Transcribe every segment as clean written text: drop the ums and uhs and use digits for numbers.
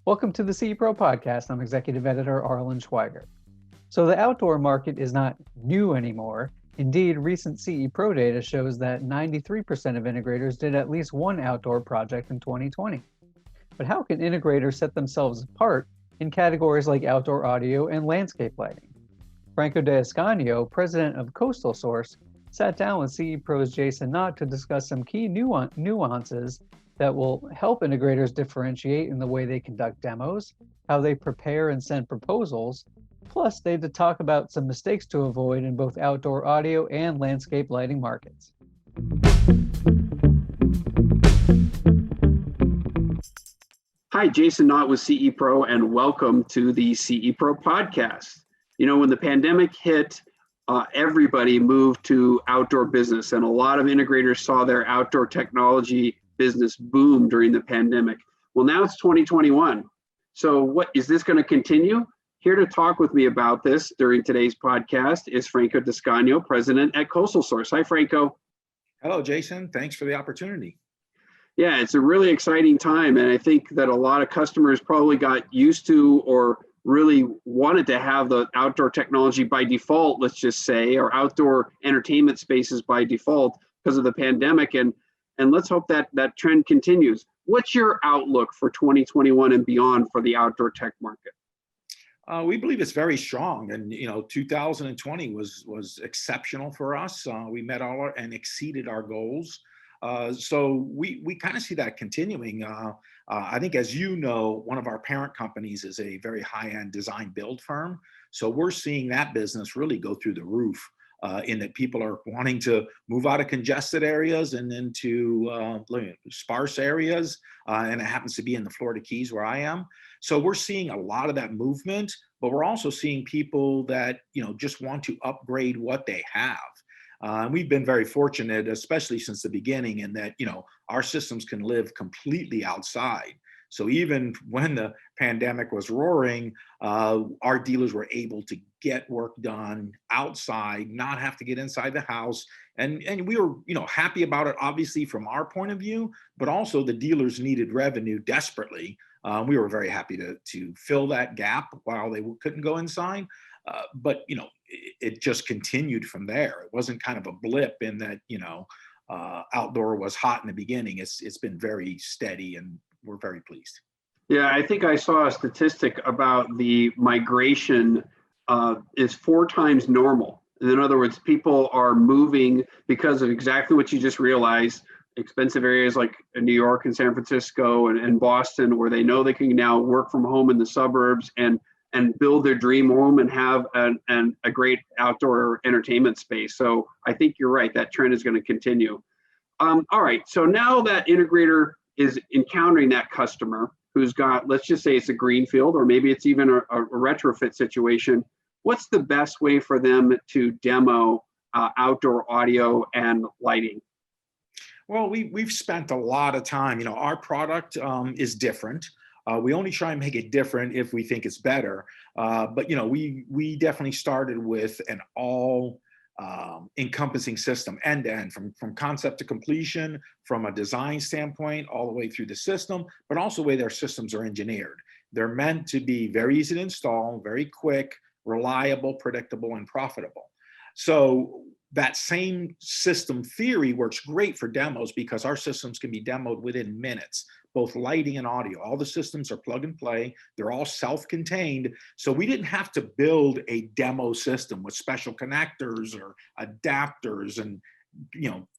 Welcome to the CE Pro podcast. I'm Executive Editor Arlen Schweiger. So the outdoor market is not new anymore. Indeed, recent CE Pro data shows that 93% of integrators did at least one outdoor project in 2020. But how can integrators set themselves apart in categories like outdoor audio and landscape lighting? Franco Descano, president of Coastal Source, sat down with CE Pro's Jason Knott to discuss some key nuances that will help integrators differentiate in the way they conduct demos, how they prepare and send proposals. Plus, they had to talk about some mistakes to avoid in both outdoor audio and landscape lighting markets. Hi, Jason Knott with CE Pro, and welcome to the CE Pro podcast. You know, when the pandemic hit, everybody moved to outdoor business, and a lot of integrators saw their outdoor technology business boom during the pandemic. Well, now it's 2021. So what is this going to continue? Here to talk with me about this during today's podcast is Franco Descano, president at Coastal Source. Hi, Franco. Hello, Jason. Thanks for the opportunity. Yeah, it's a really exciting time. And I think that a lot of customers probably got used to or really wanted to have the outdoor technology by default, let's just say, or outdoor entertainment spaces by default because of the pandemic. And let's hope that that trend continues. What's your outlook for 2021 and beyond for the outdoor tech market? We believe it's very strong, and 2020 was exceptional for us. We met and exceeded our goals. So we kind of see that continuing. I think, as you know, one of our parent companies is a very high-end design build firm. So we're seeing that business really go through the roof. In that people are wanting to move out of congested areas and into sparse areas, and it happens to be in the Florida Keys where I am. So we're seeing a lot of that movement, but we're also seeing people that just want to upgrade what they have. And we've been very fortunate, especially since the beginning, in that our systems can live completely outside. So even when the pandemic was roaring, our dealers were able to get work done outside, not have to get inside the house. And we were, happy about it, obviously, from our point of view, but also the dealers needed revenue desperately. We were very happy to fill that gap while they couldn't go inside. But, it just continued from there. It wasn't kind of a blip in that, outdoor was hot in the beginning. It's been very steady, and we're very pleased. Yeah, I think I saw a statistic about the migration is 4 times normal. In other words, people are moving because of exactly what you just realized, expensive areas like New York and San Francisco and Boston, where they know they can now work from home in the suburbs and build their dream home and have a great outdoor entertainment space. So I think you're right, that trend is going to continue. All right, so now that integrator is encountering that customer who's got, let's just say it's a greenfield, or maybe it's even a retrofit situation, what's the best way for them to demo outdoor audio and lighting? Well, we've spent a lot of time. Our product is different. We only try and make it different if we think it's better. But we definitely started with an all encompassing system, end to end, from concept to completion, from a design standpoint all the way through the system, but also the way their systems are engineered. They're meant to be very easy to install, very quick, reliable, predictable, and profitable. So that same system theory works great for demos because our systems can be demoed within minutes, both lighting and audio. All the systems are plug and play. They're all self-contained. So we didn't have to build a demo system with special connectors or adapters and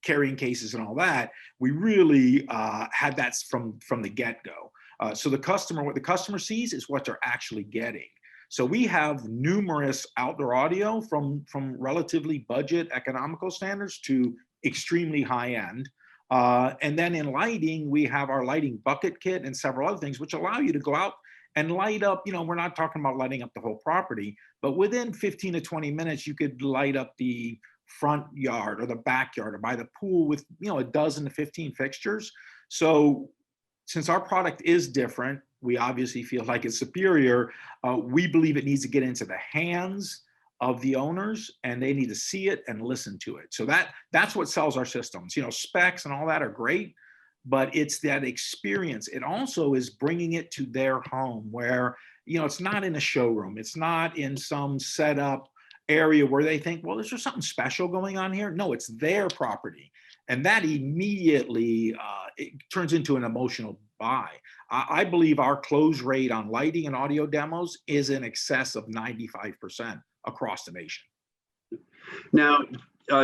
carrying cases and all that. We really had that from the get-go. So what the customer sees is what they're actually getting. So we have numerous outdoor audio from relatively budget economical standards to extremely high end. And then in lighting, we have our lighting bucket kit and several other things which allow you to go out and light up. We're not talking about lighting up the whole property, but within 15 to 20 minutes, you could light up the front yard or the backyard or by the pool with, a dozen to 15 fixtures. So since our product is different, we obviously feel like it's superior. We believe it needs to get into the hands of the owners, and they need to see it and listen to it. So that's what sells our systems. Specs and all that are great, but it's that experience. It also is bringing it to their home where, it's not in a showroom. It's not in some set up area where they think, well, is there something special going on here? No, it's their property. And that immediately it turns into an emotional buy. I believe our close rate on lighting and audio demos is in excess of 95% across the nation. Now,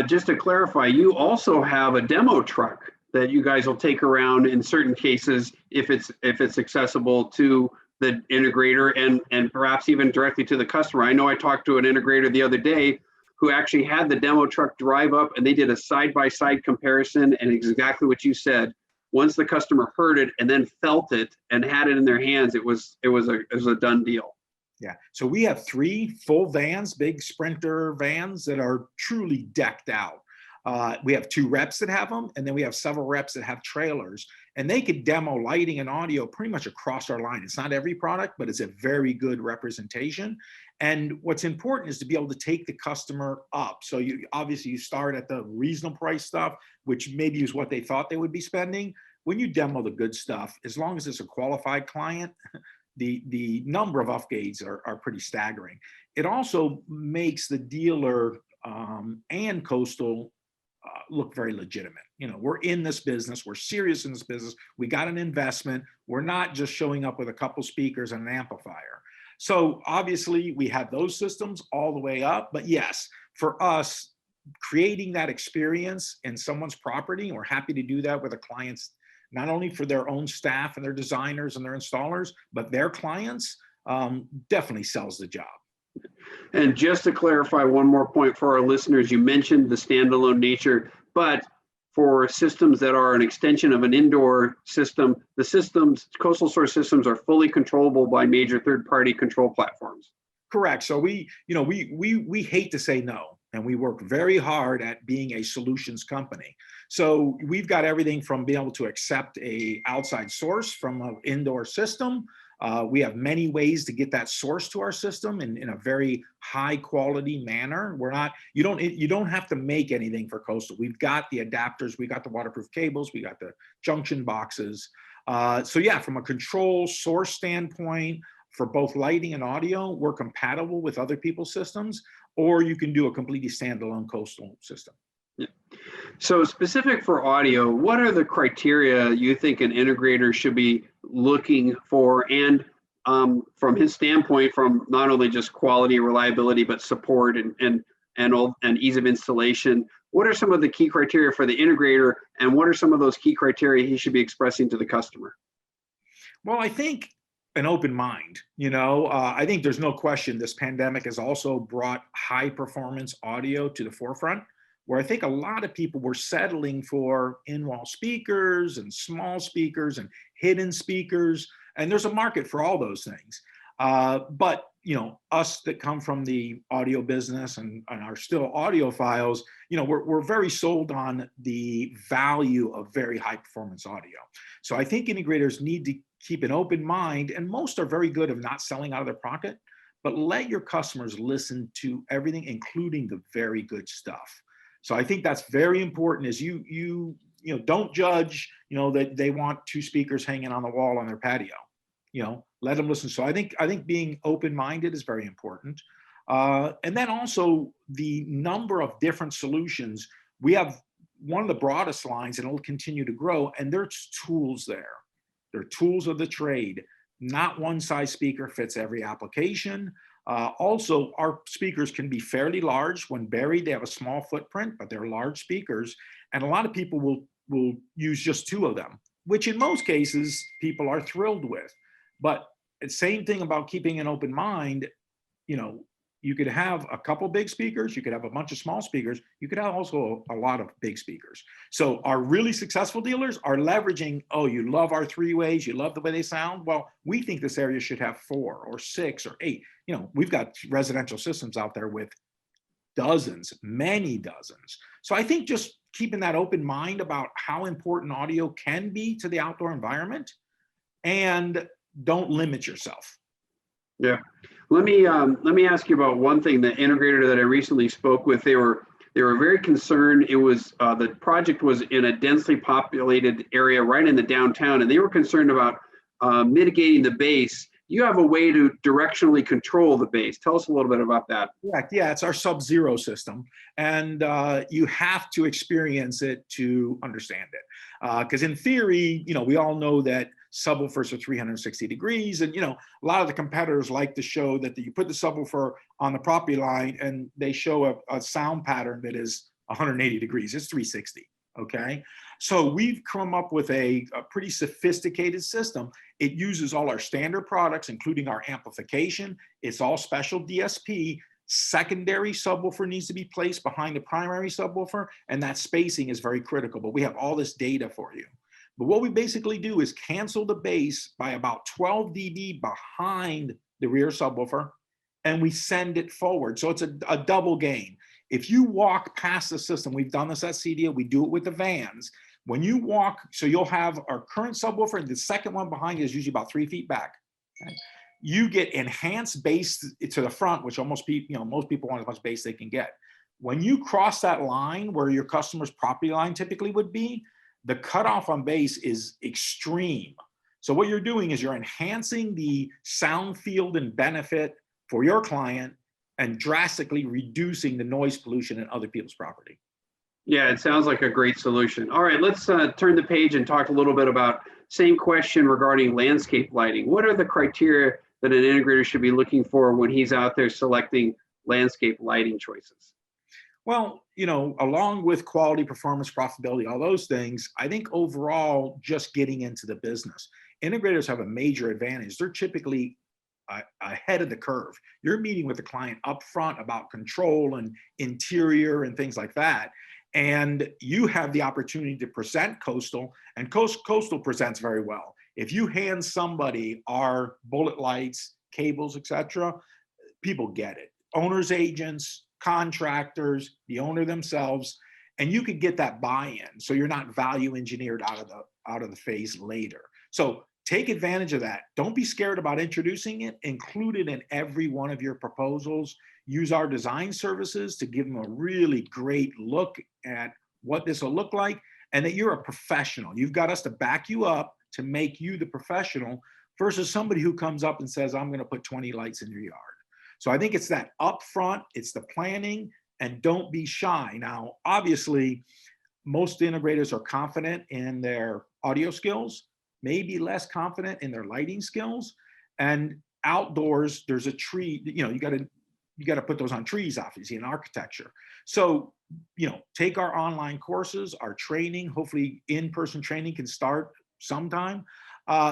just to clarify, you also have a demo truck that you guys will take around in certain cases if it's accessible to the integrator and perhaps even directly to the customer. I know I talked to an integrator the other day who actually had the demo truck drive up, and they did a side-by-side comparison, and exactly what you said. Once the customer heard it and then felt it and had it in their hands, it was a done deal. Yeah. So we have 3 full vans, big Sprinter vans that are truly decked out. We have 2 reps that have them, and then we have several reps that have trailers, and they could demo lighting and audio pretty much across our line. It's not every product, but it's a very good representation. And what's important is to be able to take the customer up. So you obviously you start at the reasonable price stuff, which maybe is what they thought they would be spending. When you demo the good stuff, as long as it's a qualified client, the number of upgrades are pretty staggering. It also makes the dealer and Coastal look very legitimate. We're in this business. We're serious in this business. We got an investment. We're not just showing up with a couple speakers and an amplifier. So obviously we have those systems all the way up. But yes, for us, creating that experience in someone's property, and we're happy to do that with the clients, not only for their own staff and their designers and their installers, but their clients, definitely sells the job. And just to clarify one more point for our listeners, you mentioned the standalone nature, but for systems that are an extension of an indoor system, the systems, Coastal Source systems, are fully controllable by major third-party control platforms. Correct. So we hate to say no, and we work very hard at being a solutions company. So we've got everything from being able to accept a outside source from an indoor system. We have many ways to get that source to our system in a very high quality manner. You don't have to make anything for Coastal. We've got the adapters, we got the waterproof cables, we got the junction boxes. So yeah, from a control source standpoint, for both lighting and audio, we're compatible with other people's systems, or you can do a completely standalone Coastal system. Yeah. So specific for audio, what are the criteria you think an integrator should be looking for? And from his standpoint, from not only just quality, reliability, but support and ease of installation, what are some of the key criteria for the integrator, and what are some of those key criteria he should be expressing to the customer? Well, I think an open mind. I think there's no question this pandemic has also brought high performance audio to the forefront, where I think a lot of people were settling for in-wall speakers and small speakers and hidden speakers. And there's a market for all those things. But us that come from the audio business and are still audiophiles, we're very sold on the value of very high performance audio. So I think integrators need to keep an open mind, and most are very good of not selling out of their pocket, but let your customers listen to everything, including the very good stuff. So I think that's very important, is you don't judge, that they want 2 speakers hanging on the wall on their patio. Let them listen. So I think being open-minded is very important. And then also the number of different solutions. We have one of the broadest lines, and it'll continue to grow, and there's tools there. They're tools of the trade. Not one size speaker fits every application. Also, our speakers can be fairly large. When buried, they have a small footprint, but they're large speakers. And a lot of people will use just 2 of them, which in most cases, people are thrilled with. But the same thing about keeping an open mind, you could have a couple big speakers, you could have a bunch of small speakers, you could have also a lot of big speakers. So our really successful dealers are leveraging, oh, you love our 3-ways, you love the way they sound. Well, we think this area should have 4 or 6 or 8. We've got residential systems out there with dozens, many dozens. So I think just keeping that open mind about how important audio can be to the outdoor environment, and don't limit yourself. Yeah. Let me ask you about one thing. The integrator that I recently spoke with, they were They were very concerned. It was the project was in a densely populated area right in the downtown, and they were concerned about mitigating the base. You have a way to directionally control the base. Tell us a little bit about that. Correct. Yeah, it's our Sub-Zero system, and you have to experience it to understand it. Because in theory, we all know that subwoofers are 360 degrees, and a lot of the competitors like to show that you put the subwoofer on the property line, and they show a sound pattern that is 180 degrees. It's 360. Okay, so we've come up with a pretty sophisticated system. It uses all our standard products, including our amplification. It's all special DSP. Secondary subwoofer needs to be placed behind the primary subwoofer, and that spacing is very critical. But we have all this data for you. But what we basically do is cancel the bass by about 12 dB behind the rear subwoofer, and we send it forward. So it's a double gain. If you walk past the system, we've done this at CDO, we do it with the vans. When you walk, so you'll have our current subwoofer, and the second one behind you is usually about 3 feet back. Okay? You get enhanced bass to the front, which most people want as much bass they can get. When you cross that line where your customer's property line typically would be, the cutoff on bass is extreme. So what you're doing is you're enhancing the sound field and benefit for your client and drastically reducing the noise pollution in other people's property. Yeah, it sounds like a great solution. All right, let's turn the page and talk a little bit about same question regarding landscape lighting. What are the criteria that an integrator should be looking for when he's out there selecting landscape lighting choices? Well, along with quality, performance, profitability, all those things, I think overall, just getting into the business, integrators have a major advantage. They're typically ahead of the curve. You're meeting with the client up front about control and interior and things like that. And you have the opportunity to present Coastal, and Coastal presents very well. If you hand somebody our bullet lights, cables, etc., people get it. Owners, agents, contractors, the owner themselves, and you could get that buy-in. So you're not value engineered out of the phase later. So take advantage of that. Don't be scared about introducing it. Include it in every one of your proposals. Use our design services to give them a really great look at what this will look like, and that you're a professional. You've got us to back you up to make you the professional versus somebody who comes up and says, I'm going to put 20 lights in your yard. So I think it's that upfront, it's the planning, and don't be shy. Now, obviously, most integrators are confident in their audio skills, maybe less confident in their lighting skills. And outdoors, there's a tree, you got to put those on trees, obviously, in architecture. So, take our online courses, our training, hopefully in-person training can start sometime.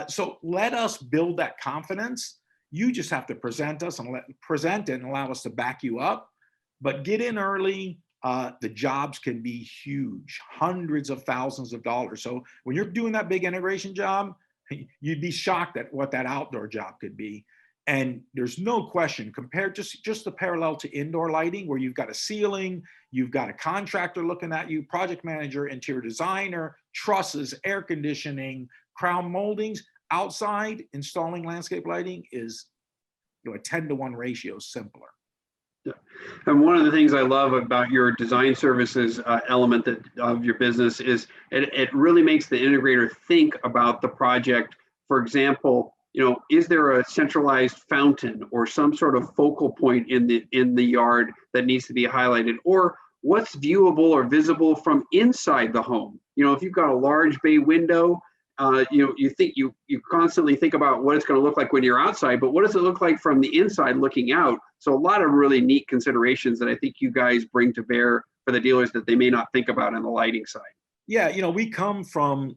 So let us build that confidence. You just have to present us and present it and allow us to back you up. But get in early. The jobs can be huge, hundreds of thousands of dollars. So when you're doing that big integration job, you'd be shocked at what that outdoor job could be. And there's no question, compared just the parallel to indoor lighting, where you've got a ceiling, you've got a contractor looking at you, project manager, interior designer, trusses, air conditioning, crown moldings. Outside, installing landscape lighting is a 10-to-1 ratio simpler. Yeah. And one of the things I love about your design services element of your business is it really makes the integrator think about the project. For example, is there a centralized fountain or some sort of focal point in the yard that needs to be highlighted, or what's viewable or visible from inside the home? If you've got a large bay window, you constantly think about what it's going to look like when you're outside, but what does it look like from the inside looking out? So a lot of really neat considerations that I think you guys bring to bear for the dealers that they may not think about on the lighting side. Yeah, we come from,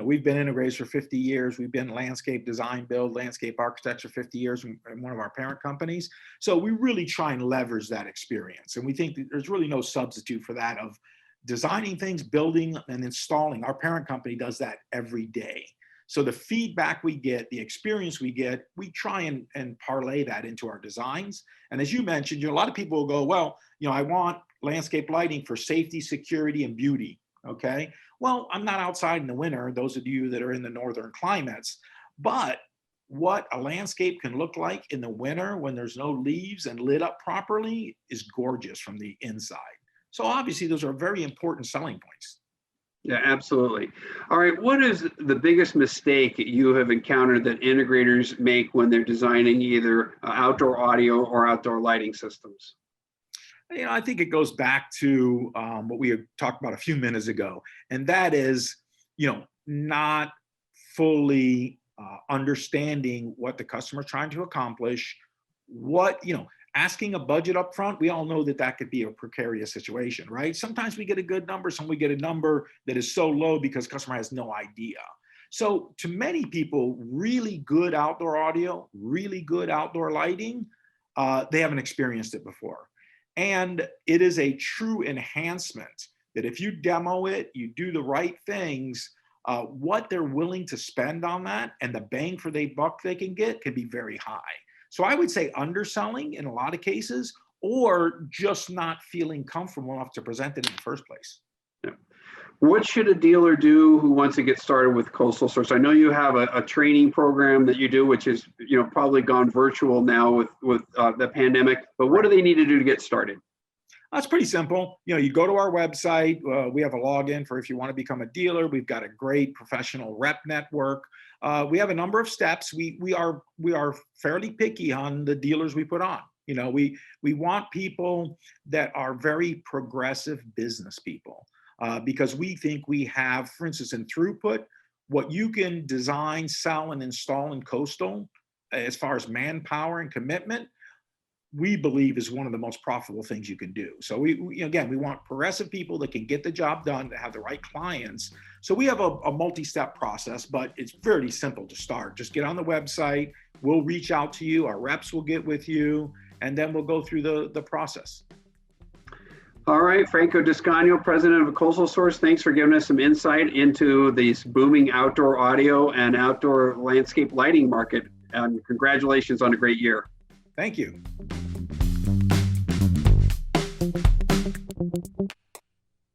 we've been integrators for 50 years. We've been landscape design, build, landscape architecture 50 years in one of our parent companies. So we really try and leverage that experience. And we think that there's really no substitute for that of designing things, building, and installing. Our parent company does that every day. So the feedback we get, the experience we get, we try and parlay that into our designs. And as you mentioned, a lot of people will go, well, I want landscape lighting for safety, security, and beauty. Okay. Well, I'm not outside in the winter, those of you that are in the northern climates, but what a landscape can look like in the winter when there's no leaves and lit up properly is gorgeous from the inside. So obviously those are very important selling points. Yeah, absolutely. All right. What is the biggest mistake you have encountered that integrators make when they're designing either outdoor audio or outdoor lighting systems? I think it goes back to what we had talked about a few minutes ago, and that is, not fully understanding what the customer is trying to accomplish. Asking a budget up front, we all know that could be a precarious situation, right? Sometimes we get a good number, some we get a number that is so low because customer has no idea. So to many people, really good outdoor audio, really good outdoor lighting, they haven't experienced it before. And it is a true enhancement that if you demo it, you do the right things, what they're willing to spend on that and the bang for the buck they can get can be very high. So I would say underselling in a lot of cases, or just not feeling comfortable enough to present it in the first place. Yeah. What should a dealer do who wants to get started with Coastal Source? I know you have a training program that you do, which is probably gone virtual now with the pandemic. But what do they need to do to get started? That's pretty simple. You go to our website. We have a login for if you want to become a dealer. We've got a great professional rep network. We have a number of steps. We are fairly picky on the dealers we put on. We want people that are very progressive business people because we think we have, for instance, in throughput, what you can design, sell, and install in Coastal as far as manpower and commitment, we believe is one of the most profitable things you can do. So we want progressive people that can get the job done, that have the right clients. So we have a multi-step process, but it's very simple to start. Just get on the website. We'll reach out to you. Our reps will get with you, and then we'll go through the process. All right, Franco Descano, president of Coastal Source, thanks for giving us some insight into this booming outdoor audio and outdoor landscape lighting market. And congratulations on a great year. Thank you.